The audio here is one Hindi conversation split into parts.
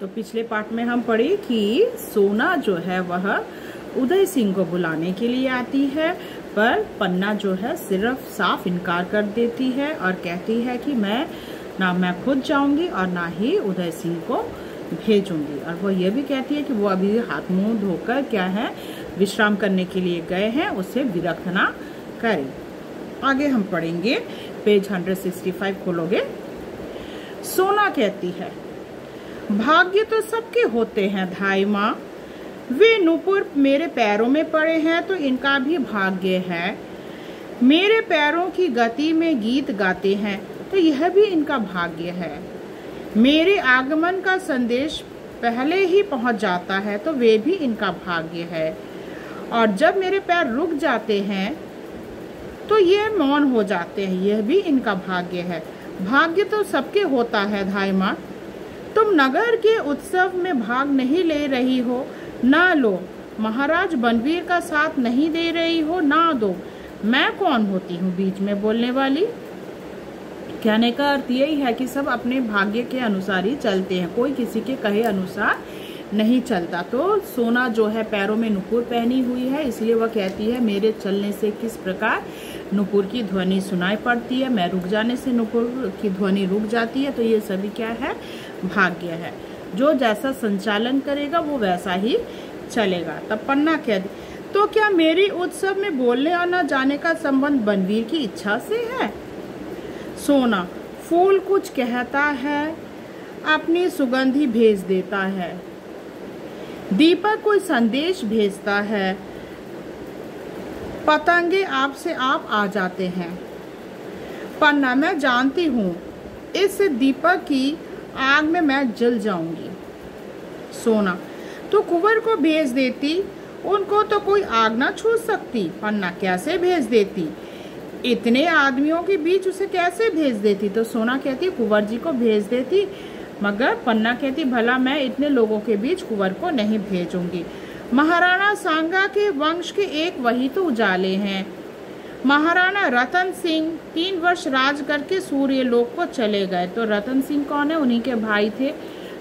तो पिछले पार्ट में हम पढ़े कि सोना जो है वह उदय सिंह को बुलाने के लिए आती है, पर पन्ना जो है सिर्फ साफ इनकार कर देती है और कहती है कि मैं खुद जाऊंगी और ना ही उदय सिंह को भेजूंगी। और वो ये भी कहती है कि वो अभी हाथ मुंह धोकर क्या है विश्राम करने के लिए गए हैं, उसे विरक्त ना करें। आगे हम पढ़ेंगे, पेज 165 खोलोगे। सोना कहती है, भाग्य तो सबके होते हैं धाई माँ, वे नूपुर मेरे पैरों में पड़े हैं तो इनका भी भाग्य है। मेरे पैरों की गति में गीत गाते हैं तो यह भी इनका भाग्य है। मेरे आगमन का संदेश पहले ही पहुंच जाता है तो वे भी इनका भाग्य है। और जब मेरे पैर रुक जाते हैं तो ये मौन हो जाते हैं, यह भी इनका भाग्य है। भाग्य तो सबके होता है धाई माँ, तुम नगर के उत्सव में भाग नहीं ले रही हो, ना लो। महाराज बनवीर का साथ नहीं दे रही हो, ना दो। मैं कौन होती हूँ बीच में बोलने वाली। कहने का अर्थ यही है कि सब अपने भाग्य के अनुसार ही चलते हैं, कोई किसी के कहे अनुसार नहीं चलता। तो सोना जो है पैरों में नुपुर पहनी हुई है, इसलिए वह कहती है मेरे चलने से किस प्रकार नुपुर की ध्वनि सुनाई पड़ती है, मैं रुक जाने से नुपुर की ध्वनि रुक जाती है। तो ये सभी क्या है, भाग्य है। जो जैसा संचालन करेगा वो वैसा ही चलेगा। तब पन्ना कह दी, तो क्या मेरी उत्सव में बोलने और न जाने का संबंध बनवीर की इच्छा से है। सोना, फूल कुछ कहता है, अपनी सुगंधी भेज देता है। दीपक कोई संदेश भेजता है, पतंगे आपसे आप आ जाते हैं। पन्ना, मैं जानती हूँ इस दीपक की आग में मैं जल जाऊंगी। सोना, तो कुंवर को भेज देती, उनको तो कोई आग ना छू सकती। पन्ना, कैसे भेज देती, इतने आदमियों के बीच उसे कैसे भेज देती। तो सोना कहती कुंवर जी को भेज देती, मगर पन्ना कहती भला मैं इतने लोगों के बीच कुंवर को नहीं भेजूंगी। महाराणा सांगा के वंश के एक वही तो उजाले हैं। महाराणा रतन सिंह 3 वर्ष राज करके सूर्यलोक को चले गए। तो रतन सिंह कौन है, उन्हीं के भाई थे,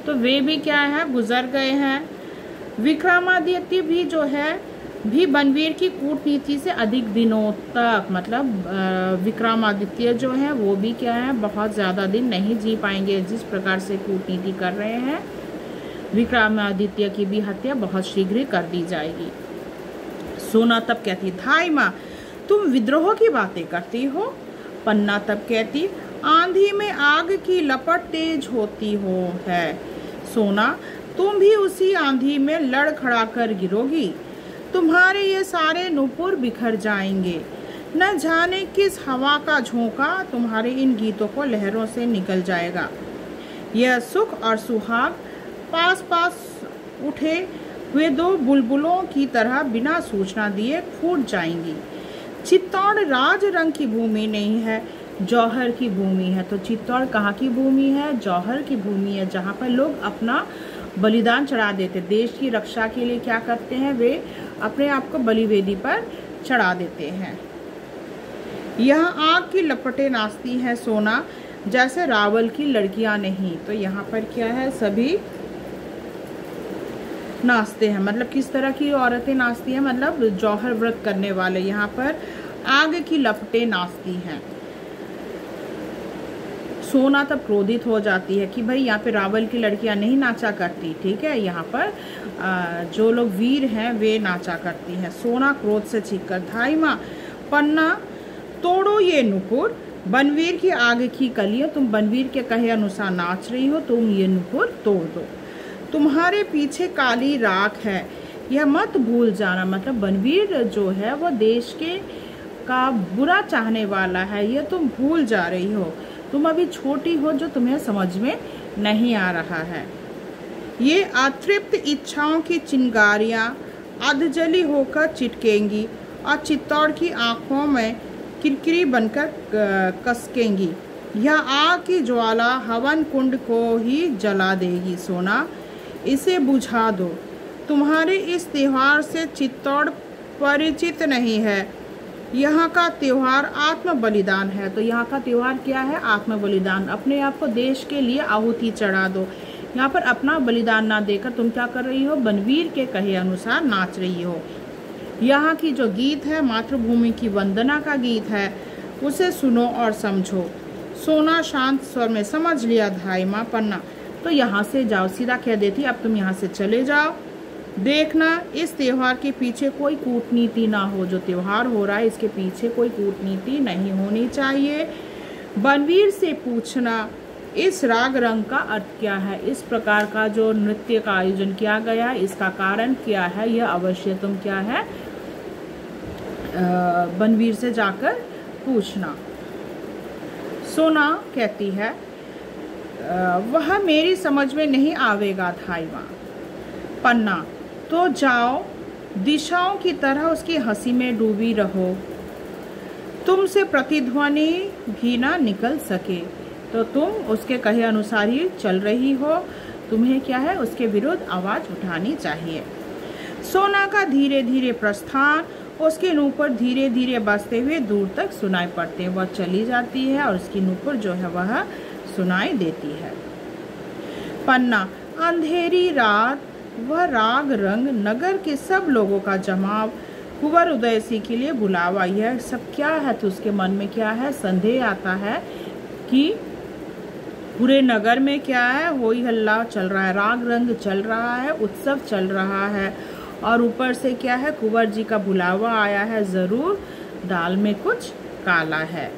तो वे भी क्या है गुजर गए हैं। विक्रमादित्य भी जो है भी बनवीर की कूटनीति से अधिक दिनों तक, मतलब विक्रमादित्य जो है वो भी क्या है बहुत ज़्यादा दिन नहीं जी पाएंगे। जिस प्रकार से कूटनीति कर रहे हैं, विक्रमादित्य की भी हत्या बहुत शीघ्र ही कर दी जाएगी। सोना तब कहती, धाई माँ तुम विद्रोह की बातें करती हो। पन्ना तब कहती, आंधी में आग की लपट तेज होती हो है। सोना, तुम भी उसी आंधी में लड़खड़ा कर गिरोगी, तुम्हारे ये सारे नुपुर बिखर जाएंगे। न जाने किस हवा का झोंका तुम्हारे इन गीतों को लहरों से निकल जाएगा। यह सुख और सुहाग पास पास उठे हुए 2 बुलबुलों की तरह बिना सूचना दिए फूट जाएंगी। चित्तौड़ राज रंग की भूमि नहीं है, जौहर की भूमि है। तो चित्तौड़ कहाँ की भूमि है, जौहर की भूमि है, जहाँ पर लोग अपना बलिदान चढ़ा देते। देश की रक्षा के लिए क्या करते हैं, वे अपने आप को बलिवेदी पर चढ़ा देते हैं। यहाँ आग की लपटें नाचती हैं सोना, जैसे रावल की लड़कियां नहीं। तो यहाँ पर क्या है, सभी नाचते हैं। मतलब किस तरह की औरतें नाचती हैं, मतलब जौहर व्रत करने वाले यहाँ पर आग की लपटें नाचती हैं। सोना तब क्रोधित हो जाती है कि भाई यहाँ पे रावल की लड़कियां नहीं नाचा करती, ठीक है, यहाँ पर जो लोग वीर हैं वे नाचा करती हैं। सोना क्रोध से चीखकर, धाई माँ पन्ना तोड़ो ये नुपुर, बनवीर की आग की कलियां, तुम बनवीर के कहे अनुसार नाच रही हो, तुम ये नुपुर तोड़ दो। तुम्हारे पीछे काली राख है, यह मत भूल जाना। मतलब बनवीर जो है वो देश के का बुरा चाहने वाला है, ये तुम भूल जा रही हो। तुम अभी छोटी हो, जो तुम्हें समझ में नहीं आ रहा है। ये अतृप्त इच्छाओं की चिंगारियां अधजली होकर चिटकेंगी और चित्तौड़ की आंखों में किरकिरी बनकर कसकेंगी। यह आग की ज्वाला हवन कुंड को ही जला देगी। सोना, इसे बुझा दो। तुम्हारे इस त्योहार से चित्तौड़ परिचित नहीं है। यहाँ का त्योहार आत्म बलिदान है। तो यहाँ का त्योहार क्या है, आत्म बलिदान। अपने आप को देश के लिए आहुति चढ़ा दो। यहाँ पर अपना बलिदान ना देकर तुम क्या कर रही हो, बनवीर के कहे अनुसार नाच रही हो। यहाँ की जो गीत है मातृभूमि की वंदना का गीत है, उसे सुनो और समझो। सोना शांत स्वर में समझ लिया धाई माँ। पन्ना, तो यहाँ से जाओ, सीधा कह देती अब तुम यहाँ से चले जाओ। देखना इस त्योहार के पीछे कोई कूटनीति ना हो, जो त्योहार हो रहा है इसके पीछे कोई कूटनीति नहीं होनी चाहिए। बनवीर से पूछना इस राग रंग का अर्थ क्या है, इस प्रकार का जो नृत्य का आयोजन किया गया है इसका कारण क्या है, यह अवश्य तुम क्या है बनवीर से जाकर पूछना। सोना कहती है वह मेरी समझ में नहीं आवेगा धाई माँ। पन्ना, तो जाओ दिशाओं की तरह उसकी हंसी में डूबी रहो, तुमसे प्रतिध्वनि भी ना निकल सके। तो तुम उसके कहे अनुसार ही चल रही हो, तुम्हें क्या है उसके विरुद्ध आवाज उठानी चाहिए। सोना का धीरे धीरे प्रस्थान उसके नूपुर धीरे धीरे बजते हुए दूर तक सुनाई पड़ते हैं। वह चली जाती है और उसकी नूपुर जो है वह सुनाई देती है। पन्ना, अंधेरी रात, वह राग रंग, नगर के सब लोगों का जमाव, कुंवर उदयसी के लिए बुलावा, यह सब क्या है। तो उसके मन में क्या है, संदेह आता है कि पूरे नगर में क्या है, होई हल्ला चल रहा है, राग रंग चल रहा है, उत्सव चल रहा है, और ऊपर से क्या है कुंवर जी का बुलावा आया है, जरूर दाल में कुछ काला है।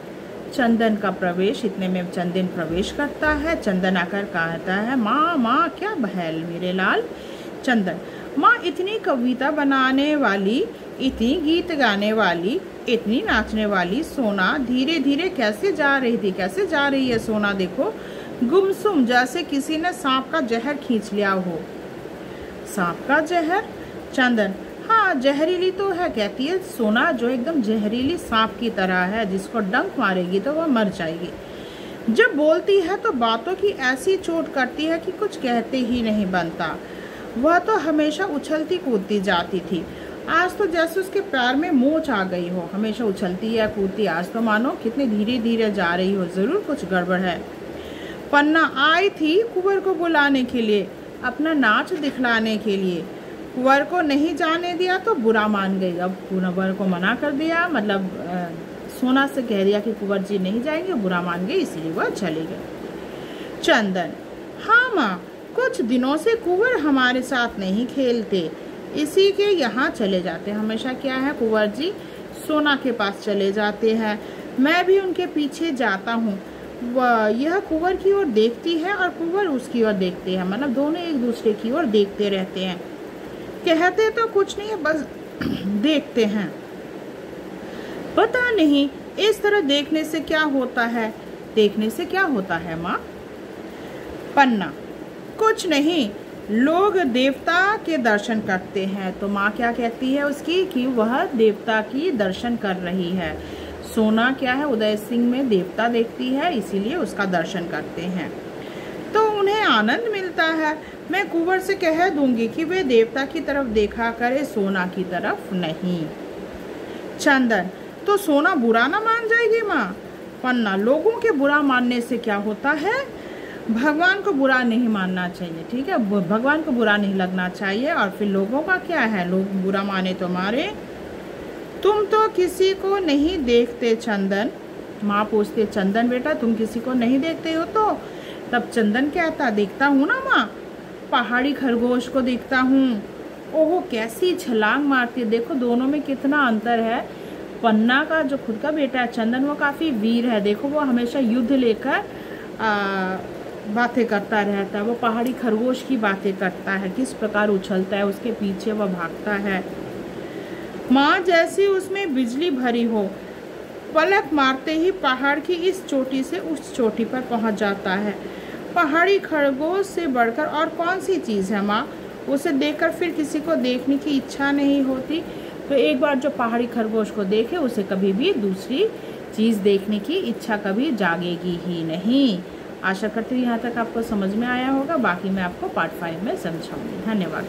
चंदन का प्रवेश, इतने में चंदन प्रवेश करता है। चंदन आकर कहता है माँ माँ क्या बहल मेरे लाल। चंदन, माँ इतनी कविता बनाने वाली, इतनी गीत गाने वाली, इतनी नाचने वाली सोना धीरे धीरे कैसे जा रही थी, कैसे जा रही है सोना, देखो गुमसुम जैसे किसी ने सांप का जहर खींच लिया हो। सांप का जहर? चंदन, हाँ जहरीली तो है, कहती है सोना जो एकदम जहरीली सांप की तरह है, जिसको डंक मारेगी तो वह मर जाएगी। जब बोलती है तो बातों की ऐसी चोट करती है कि कुछ कहते ही नहीं बनता। वह तो हमेशा उछलती कूदती जाती थी, आज तो जैसे उसके पैर में मोच आ गई हो, हमेशा उछलती है कूदती, आज तो मानो कितनी धीरे धीरे जा रही हो, जरूर कुछ गड़बड़ है। पन्ना आई थी कुंवर को बुलाने के लिए, अपना नाच दिखलाने के लिए, कुंवर को नहीं जाने दिया तो बुरा मान गई। अब कुंवर को मना कर दिया, मतलब सोना से कह दिया कि कुंवर जी नहीं जाएंगे, बुरा मान गई, इसलिए वह चले गए। चंदन, हाँ माँ कुछ दिनों से कुंवर हमारे साथ नहीं खेलते, इसी के यहाँ चले जाते, हमेशा क्या है कुंवर जी सोना के पास चले जाते हैं, मैं भी उनके पीछे जाता हूँ। यह कुंवर की ओर देखती है और कुंवर उसकी ओर देखते हैं, मतलब दोनों एक दूसरे की ओर देखते रहते हैं, कहते तो कुछ नहीं है, बस देखते हैं। पता नहीं इस तरह देखने से क्या होता है, देखने से क्या होता है माँ। पन्ना, कुछ नहीं, लोग देवता के दर्शन करते हैं। तो माँ क्या कहती है उसकी कि वह देवता की दर्शन कर रही है। सोना क्या है उदय सिंह में देवता देखती है, इसीलिए उसका दर्शन करते हैं, तो उन्हें आनंद मिलता है। मैं कुंवर से कह दूंगी कि वे देवता की तरफ देखा करे, सोना की तरफ नहीं। चंदन, तो सोना बुरा ना मान जाएगी माँ। पन्ना, लोगों के बुरा मानने से क्या होता है, भगवान को बुरा नहीं मानना चाहिए, ठीक है, भगवान को बुरा नहीं लगना चाहिए। और फिर लोगों का क्या है, लोग बुरा माने तो मारे। तुम तो किसी को नहीं देखते चंदन। माँ पूछते चंदन बेटा तुम किसी को नहीं देखते हो, तो तब चंदन कहता देखता हूँ ना माँ, पहाड़ी खरगोश को देखता हूँ, ओहो कैसी छलांग मारती है, देखो दोनों में कितना अंतर है। पन्ना का जो खुद का बेटा है चंदन, वो काफी वीर है, देखो वो हमेशा युद्ध लेकर बातें करता रहता है, वो पहाड़ी खरगोश की बातें करता है, किस प्रकार उछलता है, उसके पीछे वह भागता है। माँ जैसी उसमें बिजली भरी हो, पलक मारते ही पहाड़ की इस चोटी से उस चोटी पर पहुंच जाता है। पहाड़ी खरगोश से बढ़कर और कौन सी चीज़ है माँ, उसे देखकर फिर किसी को देखने की इच्छा नहीं होती। तो एक बार जो पहाड़ी खरगोश को देखे, उसे कभी भी दूसरी चीज़ देखने की इच्छा कभी जागेगी ही नहीं। आशा करती हूँ यहाँ तक आपको समझ में आया होगा, बाकी मैं आपको पार्ट 5 में समझाऊंगी। धन्यवाद।